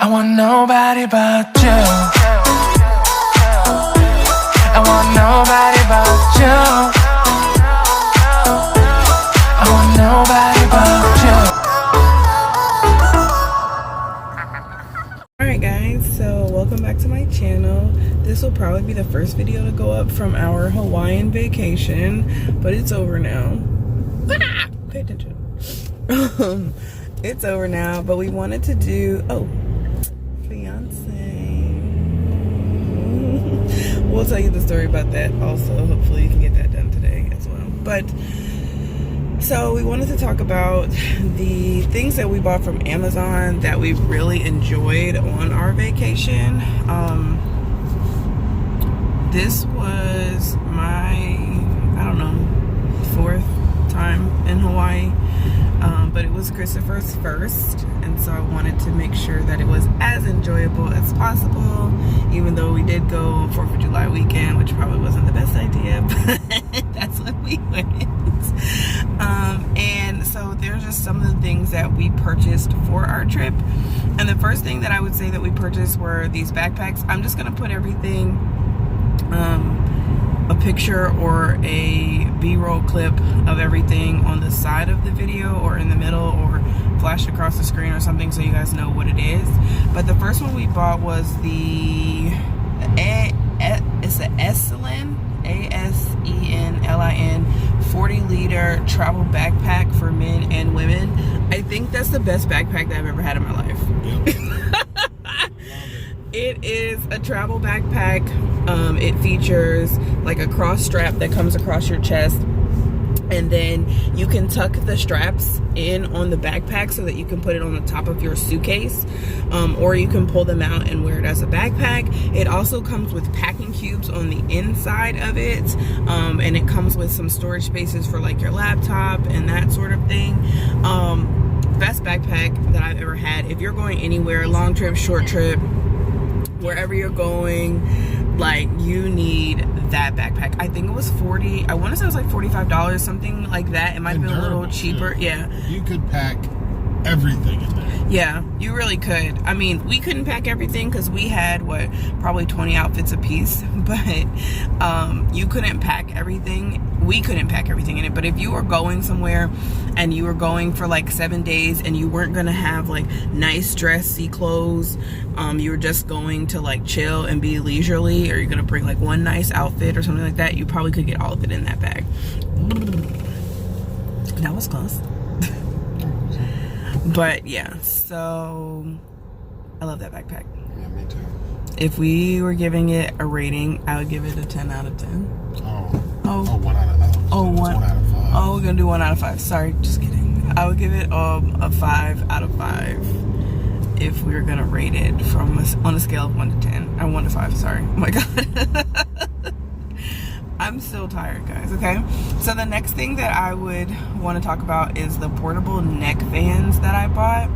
I want nobody but you. I want nobody but you. I want nobody but you. Alright guys, so welcome back to my channel. This will probably be the first video to go up from our Hawaiian vacation, but it's over now. Pay attention. It's over now, but we wanted to do, we'll tell you the story about that also. Hopefully you can get that done today as well. But so we wanted to talk about the things that we bought from Amazon that we really enjoyed on our vacation. This was my, I don't know, 4th time in Hawaii. But it was Christopher's first, and so I wanted to make sure that it was as enjoyable as possible, even though we did go on 4th of July weekend, which probably wasn't the best idea, but that's when we went. And so there's just some of the things that we purchased for our trip. And the first thing that I would say that we purchased were these backpacks. I'm just gonna put everything, a picture or a B-roll clip of everything on the side of the video or in the middle or flash across the screen or something so you guys know what it is. But the first one we bought was the it's the xoeverythingunderthesunxo, A-S-E-N-L-I-N 40-liter travel backpack for men and women. I think that's the best backpack that I've ever had in my life. Yep. It is a travel backpack. It features like a cross strap that comes across your chest, and then you can tuck the straps in on the backpack so that you can put it on the top of your suitcase, or you can pull them out and wear it as a backpack. It also comes with packing cubes on the inside of it, and it comes with some storage spaces for like your laptop and that sort of thing. Best backpack that I've ever had. If you're going anywhere, long trip, short trip, wherever you're going, like, you need that backpack. I think it was I want to say it was like $45, something like that. It might have been a little cheaper. Yeah, you could pack everything in there. Yeah, you really could. I mean, we couldn't pack everything because we had probably 20 outfits a piece, but you couldn't pack everything. We couldn't pack everything in it. But if you were going somewhere and you were going for like 7 days and you weren't gonna have like nice dressy clothes, you were just going to like chill and be leisurely, or you're gonna bring like one nice outfit or something like that, you probably could get all of it in that bag. That was close. But yeah, so I love that backpack. Yeah, me too. If we were giving it a rating, I would give it a 10 out of 10. Oh, 1 out of 5. Oh, 1 out of 5. Oh, we're gonna do 1 out of 5. Sorry, just kidding. I would give it a 5 out of 5 if we were gonna rate it on a scale of 1 to 10. 1 to 5, sorry. Oh my god. I'm still tired, guys. Okay, so the next thing that I would want to talk about is the portable neck fans that I bought.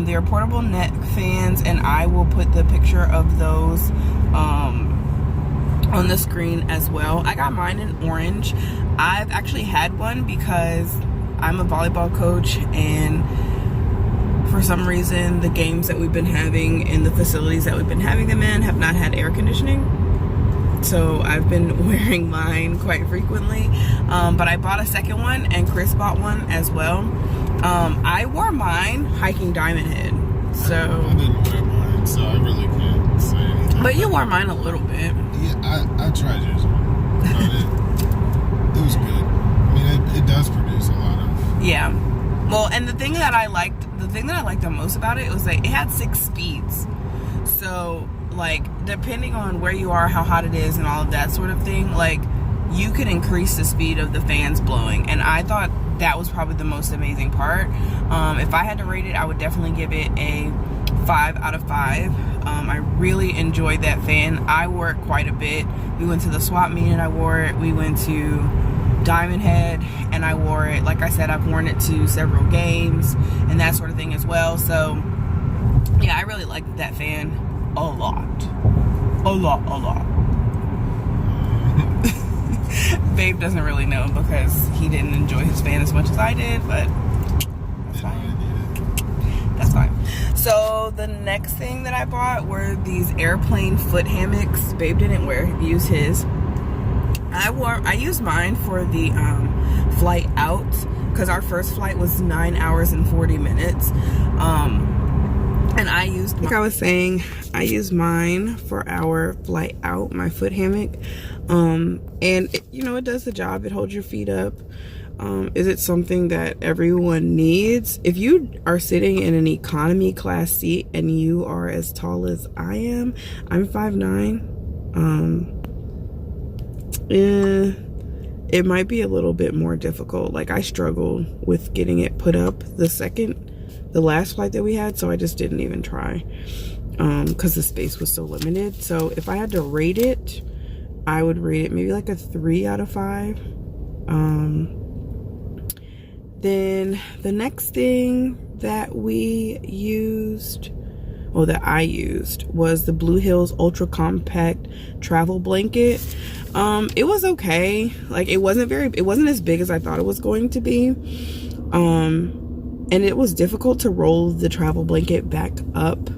They're portable neck fans, and I will put the picture of those on the screen as well. I got mine in orange. I've actually had one because I'm a volleyball coach, and for some reason the games that we've been having in the facilities that we've been having them in have not had air conditioning. So I've been wearing mine quite frequently, but I bought a second one, and Chris bought one as well. I wore mine hiking Diamond Head, so I didn't wear mine, so I really can't say anything. But you wore mine a little bit. Yeah, I tried yours one. It was good. I mean, it does produce a lot of. Yeah. Well, and the thing that I liked the most about it was that it had 6 speeds. So, like, depending on where you are, how hot it is, and all of that sort of thing, like, you could increase the speed of the fans blowing. And I thought that was probably the most amazing part. If I had to rate it, I would definitely give it a 5 out of 5. I really enjoyed that fan. I wore it quite a bit. We went to the swap meet and I wore it. We went to Diamond Head and I wore it. Like I said, I've worn it to several games and that sort of thing as well. So yeah, I really liked that fan a lot. A lot. Babe doesn't really know because he didn't enjoy his fan as much as I did, but that's fine. That's fine. So the next thing that I bought were these airplane foot hammocks. Babe didn't use his. I used mine for the flight out, because our first flight was 9 hours and 40 minutes. And I used, like I was saying, I used mine for our flight out, my foot hammock. And it, you know, it does the job. It holds your feet up. Is it something that everyone needs? If you are sitting in an economy class seat and you are as tall as I am, I'm 5'9". It might be a little bit more difficult. Like, I struggled with getting it put up the last flight that we had, so I just didn't even try, because the space was so limited. So if I had to rate it, I would rate it maybe like a 3 out of 5. Then the next thing that we used, or that I used, was the Blue Hills Ultra Compact Travel Blanket. It was okay. Like, it wasn't as big as I thought it was going to be. And it was difficult to roll the travel blanket back up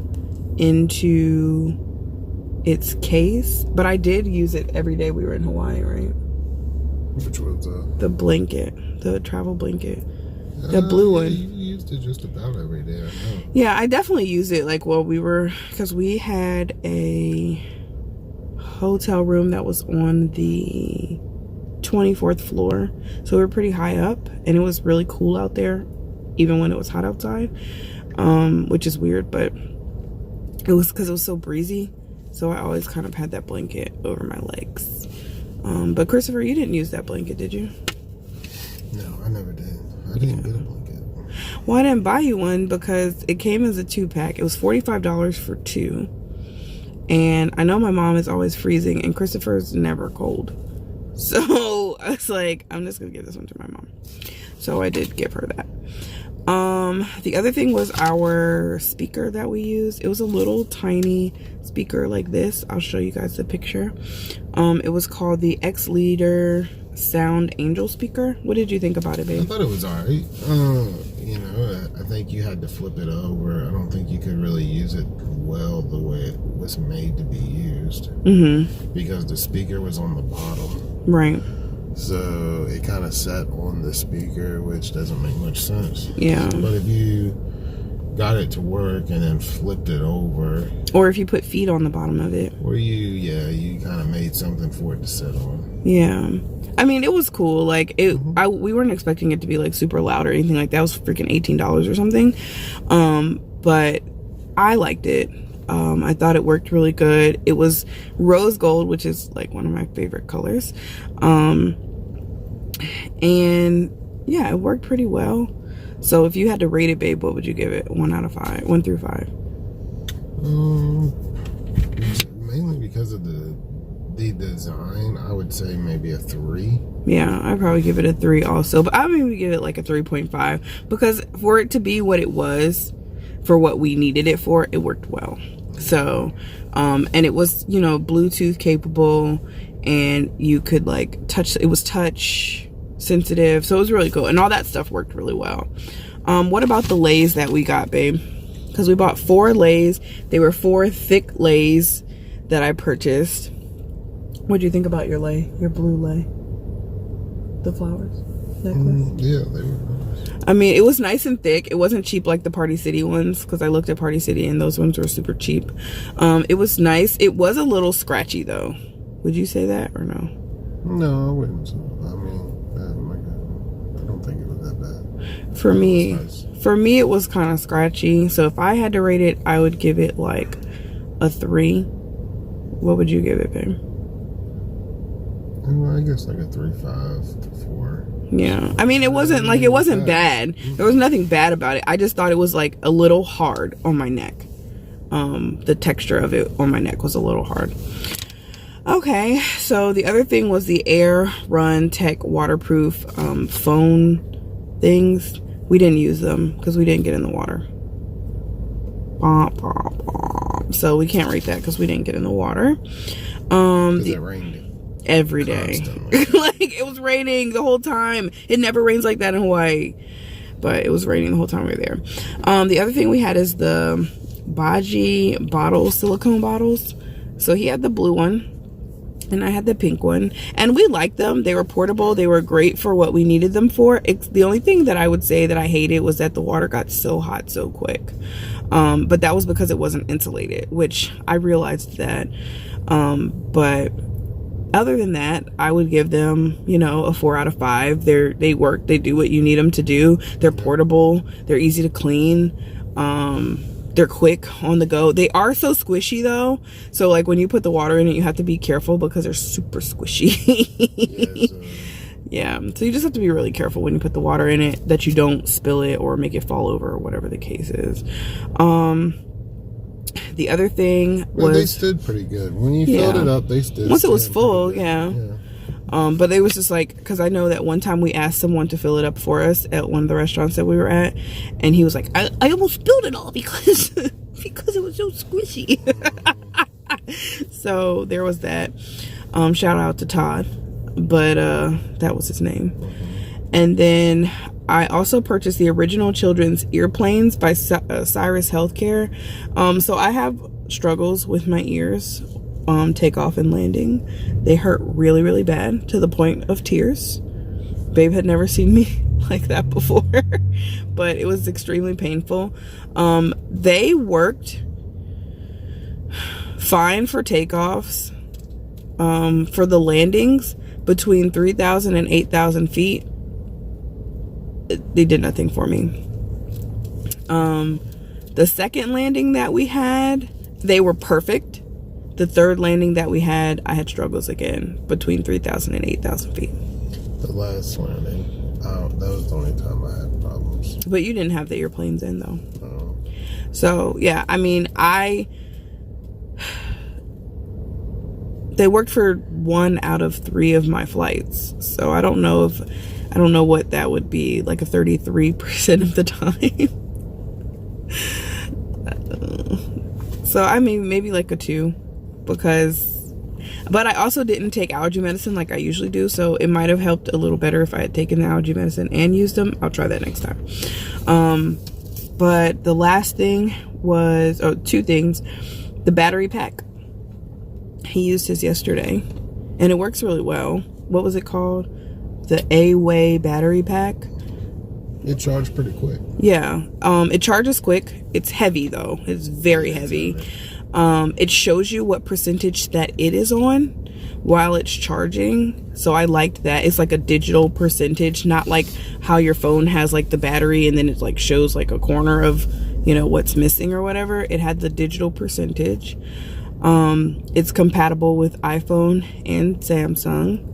into its case, but I did use it every day we were in Hawaii, right? Which was the blanket, the travel blanket, the blue one. You used it just about every day, I know. Yeah, I definitely used it, like, while we were, because we had a hotel room that was on the 24th floor, so we were pretty high up, and it was really cool out there, even when it was hot outside, which is weird, but it was because it was so breezy, so I always kind of had that blanket over my legs. But Christopher, you didn't use that blanket, did you? No, I never did. I didn't get a blanket. Well, I didn't buy you one because it came as a 2-pack. It was $45 for 2, and I know my mom is always freezing, and Christopher's never cold, so I was like, I'm just gonna give this one to my mom. So I did give her that. The other thing was our speaker that we used. It was a little tiny speaker like this. I'll show you guys the picture. It was called the X Leader Sound Angel speaker. What did you think about it, babe? I thought it was alright. You know, I think you had to flip it over. I don't think you could really use it well the way it was made to be used. Because the speaker was on the bottom. Right. So it kind of sat on the speaker, which doesn't make much sense. Yeah. But if you got it to work and then flipped it over, or if you put feet on the bottom of it, or you kind of made something for it to sit on. Yeah. I mean, it was cool. Like, we weren't expecting it to be like super loud or anything like that. It was freaking $18 or something. But I liked it. I thought it worked really good. It was rose gold, which is like one of my favorite colors. And yeah, it worked pretty well. So if you had to rate it, babe, what would you give it? 1 out of 5, 1 through 5. Mainly because of the design, I would say maybe a 3. Yeah, I'd probably give it a 3 also, but I would maybe give it like a 3.5, because for it to be what it was, for what we needed it for, it worked well. So, and it was, you know, Bluetooth capable, and you could like touch, it was touch sensitive, so it was really cool, and all that stuff worked really well. What about the lays that we got, babe? Because we bought 4 lays. They were 4 thick lays that I purchased. What do you think about your lay, your blue lay, the flowers necklace? Yeah, they were nice. I mean, it was nice and thick. It wasn't cheap like the Party City ones, because I looked at Party City and those ones were super cheap. It was nice. It was a little scratchy though. Would you say that or no? No, I wouldn't say. I mean, I don't think it was that bad. For me, it was kind of scratchy. So if I had to rate it, I would give it like a 3. What would you give it, babe? Well, I guess like a 3.5 to 4. Yeah, I mean, it wasn't like, it wasn't bad. There was nothing bad about it. I just thought it was like a little hard on my neck. The texture of it on my neck was a little hard. Okay, so the other thing was the Air Run Tech waterproof phone things. We didn't use them because we didn't get in the water. So we can't rate that because we didn't get in the water. It rained every day. Like, it was raining the whole time. It never rains like that in Hawaii. but it was raining the whole time we were there. The other thing we had is the Gabbi bottles, silicone bottles. So he had the blue one and I had the pink one, and we liked them. They were portable. They were great for what we needed them for. The only thing that I would say that I hated was that the water got so hot so quick. But that was because it wasn't insulated, which I realized that. But other than that, I would give them, you know, a 4 out of 5. They work. They do what you need them to do. They're portable. They're easy to clean. They're quick on the go. They are so squishy though. So like when you put the water in it, you have to be careful because they're super squishy. Yeah. So you just have to be really careful when you put the water in it that you don't spill it or make it fall over or whatever the case is. The other thing was, they stood pretty good. When you filled it up, they stood. Once it was full, yeah. But they was just like, because I know that one time we asked someone to fill it up for us at one of the restaurants that we were at, and he was like, I almost spilled it all because because it was so squishy. So there was that. Shout out to Todd, but that was his name. And then I also purchased the original children's earplanes by Cyrus Healthcare. So I have struggles with my ears. Takeoff and landing. They hurt really, really bad to the point of tears. Babe had never seen me like that before, but it was extremely painful. They worked fine for takeoffs. For the landings between 3,000 and 8,000 feet, they did nothing for me. The second landing that we had, they were perfect. The third landing that we had, I had struggles again between 3,000 and 8,000 feet. The last landing, that was the only time I had problems. But you didn't have the airplanes in though. No. So yeah, I mean, they worked for 1 out of 3 of my flights. So I don't know what that would be, like a 33% of the time. So I mean, maybe like a 2. But I also didn't take allergy medicine like I usually do, so it might have helped a little better if I had taken the allergy medicine and used them. I'll try that next time. But the last thing was, 2 things. The battery pack. He used his yesterday, and it works really well. What was it called? The A-Way battery pack. It charged pretty quick. Yeah. It charges quick. It's heavy though. It's very heavy. It shows you what percentage that it is on while it's charging. So I liked that. It's like a digital percentage, not like how your phone has like the battery and then it like shows like a corner of, you know, what's missing or whatever. It had the digital percentage. It's compatible with iPhone and Samsung.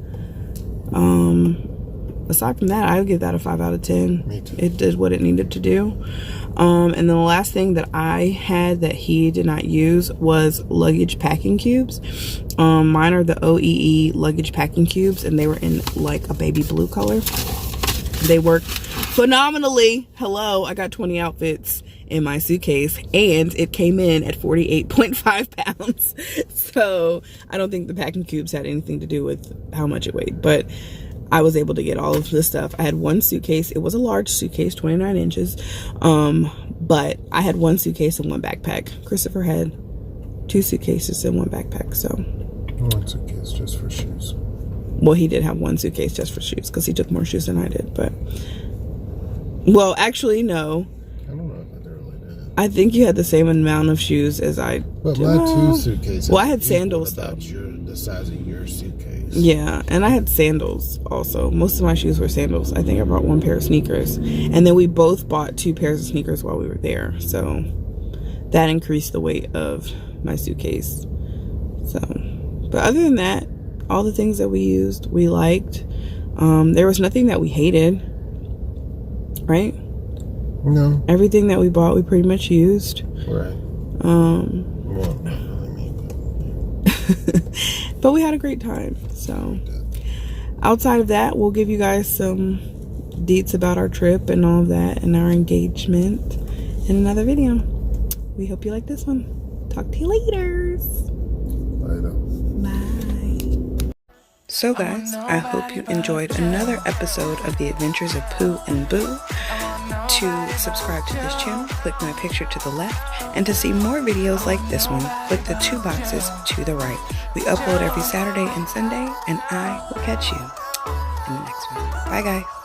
Aside from that, I would give that a 5 out of 10. Me too. It did what it needed to do. And then the last thing that I had that he did not use was luggage packing cubes. Mine are the OEE luggage packing cubes, and they were in like a baby blue color. They work phenomenally. Hello, I got 20 outfits in my suitcase, and it came in at 48.5 pounds. So I don't think the packing cubes had anything to do with how much it weighed, but I was able to get all of the stuff. I had one suitcase. It was a large suitcase, 29 inches. But I had one suitcase and one backpack. Christopher had 2 suitcases and one backpack. So one suitcase just for shoes. Well, he did have one suitcase just for shoes because he took more shoes than I did. But, well, actually, no. I don't know if I really did. I think you had the same amount of shoes as I But my 2 suitcases. Well, I had sandals though. The size of your suitcase. Yeah, and I had sandals also. Most of my shoes were sandals. I think I brought 1 pair of sneakers. And then we both bought 2 pairs of sneakers while we were there. So that increased the weight of my suitcase. So, but other than that, all the things that we used, we liked. There was nothing that we hated. Right? No. Everything that we bought, we pretty much used. Right. Well, not really me, but we had a great time. So outside of that, we'll give you guys some deets about our trip and all of that and our engagement in another video. We hope you like this one. Talk to you later. Bye. So guys, I hope you enjoyed another episode of the Adventures of Pooh and Boo. To subscribe to this channel, click my picture to the left, and to see more videos like this one, click the 2 boxes to the right. We upload every Saturday and Sunday, and I will catch you in the next one. Bye, guys.